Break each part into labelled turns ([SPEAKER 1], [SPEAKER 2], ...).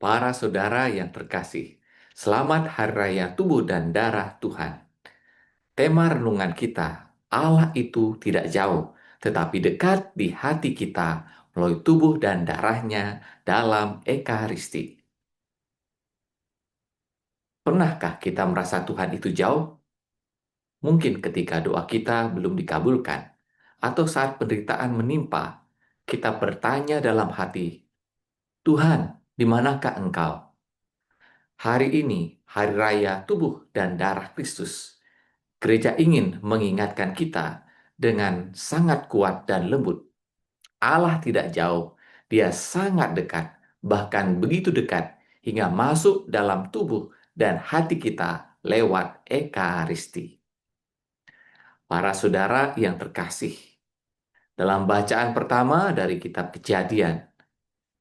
[SPEAKER 1] Para saudara yang terkasih, selamat Hari Raya Tubuh dan Darah Tuhan. Tema renungan kita, Allah itu tidak jauh, tetapi dekat di hati kita melalui tubuh dan darahnya dalam Ekaristi. Pernahkah kita merasa Tuhan itu jauh? Mungkin ketika doa kita belum dikabulkan, atau saat penderitaan menimpa, kita bertanya dalam hati, Tuhan, di manakah Engkau? Hari ini, Hari Raya Tubuh dan Darah Kristus. Gereja ingin mengingatkan kita dengan sangat kuat dan lembut. Allah tidak jauh, Dia sangat dekat, bahkan begitu dekat hingga masuk dalam tubuh dan hati kita lewat Ekaristi. Para saudara yang terkasih, dalam bacaan pertama dari kitab Kejadian,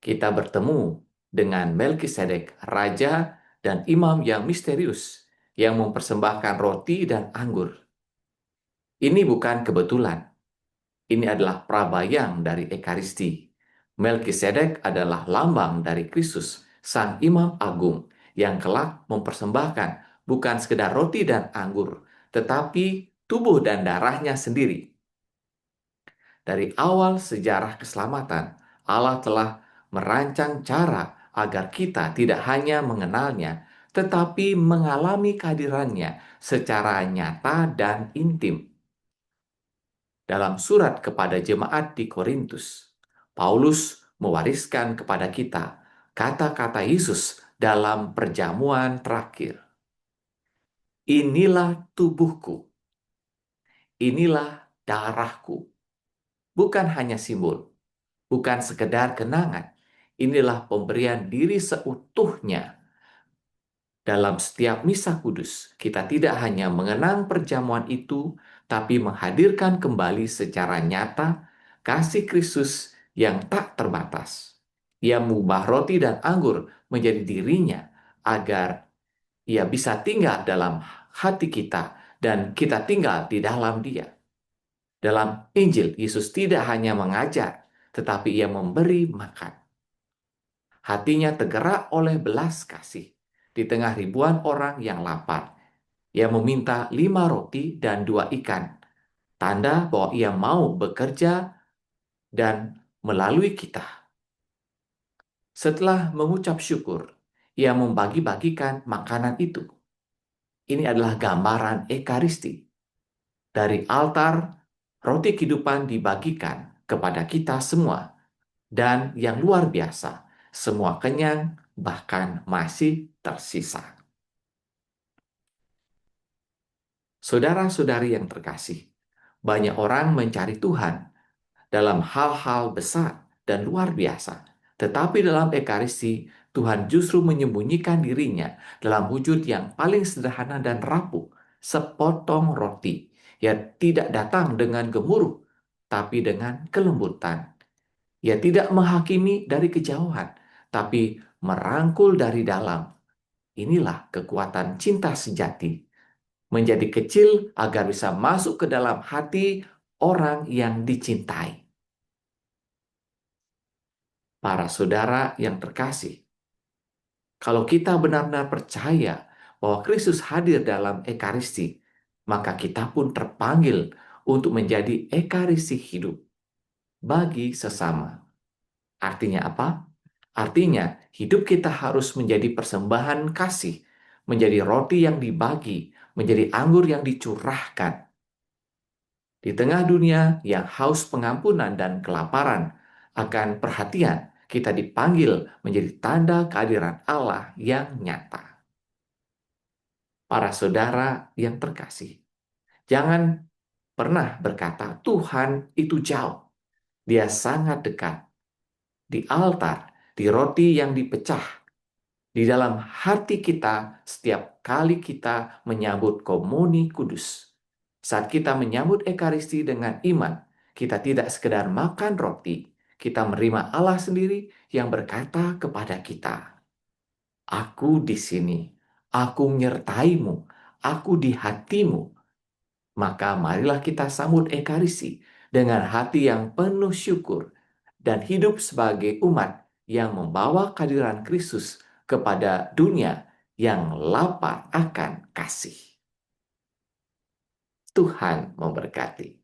[SPEAKER 1] kita bertemu dengan Melkisedek, raja dan imam yang misterius yang mempersembahkan roti dan anggur. Ini bukan kebetulan. Ini adalah prabayang dari Ekaristi. Melkisedek adalah lambang dari Kristus, Sang Imam Agung, yang kelak mempersembahkan bukan sekedar roti dan anggur, tetapi tubuh dan darahnya sendiri. Dari awal sejarah keselamatan, Allah telah merancang cara agar kita tidak hanya mengenalnya, tetapi mengalami kehadirannya secara nyata dan intim. Dalam surat kepada jemaat di Korintus, Paulus mewariskan kepada kita kata-kata Yesus dalam perjamuan terakhir. Inilah tubuhku, inilah darahku. Bukan hanya simbol, bukan sekedar kenangan. Inilah pemberian diri seutuhnya. Dalam setiap misa kudus, kita tidak hanya mengenang perjamuan itu, tapi menghadirkan kembali secara nyata kasih Kristus yang tak terbatas. Ia mengubah roti dan anggur menjadi dirinya agar ia bisa tinggal dalam hati kita dan kita tinggal di dalam dia. Dalam Injil, Yesus tidak hanya mengajar, tetapi ia memberi makan. Hatinya tergerak oleh belas kasih di tengah ribuan orang yang lapar. Ia meminta 5 roti dan 2 ikan, tanda bahwa ia mau bekerja dan melalui kita. Setelah mengucap syukur, ia membagi-bagikan makanan itu. Ini adalah gambaran Ekaristi. Dari altar, roti kehidupan dibagikan kepada kita semua. Dan yang luar biasa, semua kenyang, bahkan masih tersisa. Saudara-saudari yang terkasih, banyak orang mencari Tuhan dalam hal-hal besar dan luar biasa. Tetapi dalam Ekaristi, Tuhan justru menyembunyikan dirinya dalam wujud yang paling sederhana dan rapuh, sepotong roti. Ia tidak datang dengan gemuruh, tapi dengan kelembutan. Ia tidak menghakimi dari kejauhan, tapi merangkul dari dalam. Inilah kekuatan cinta sejati. Menjadi kecil agar bisa masuk ke dalam hati orang yang dicintai. Para saudara yang terkasih, kalau kita benar-benar percaya bahwa Kristus hadir dalam Ekaristi, maka kita pun terpanggil untuk menjadi Ekaristi hidup bagi sesama. Artinya apa? Artinya, hidup kita harus menjadi persembahan kasih, menjadi roti yang dibagi, menjadi anggur yang dicurahkan. Di tengah dunia yang haus pengampunan dan kelaparan akan perhatian, kita dipanggil menjadi tanda kehadiran Allah yang nyata. Para saudara yang terkasih, jangan pernah berkata, Tuhan itu jauh. Dia sangat dekat. Di altar, di roti yang dipecah, di dalam hati kita setiap kali kita menyambut komuni kudus. Saat kita menyambut Ekaristi dengan iman, kita tidak sekedar makan roti, kita menerima Allah sendiri yang berkata kepada kita, Aku di sini, aku menyertaimu, aku di hatimu. Maka marilah kita sambut Ekaristi dengan hati yang penuh syukur dan hidup sebagai umat yang membawa kehadiran Kristus kepada dunia yang lapar akan kasih. Tuhan memberkati.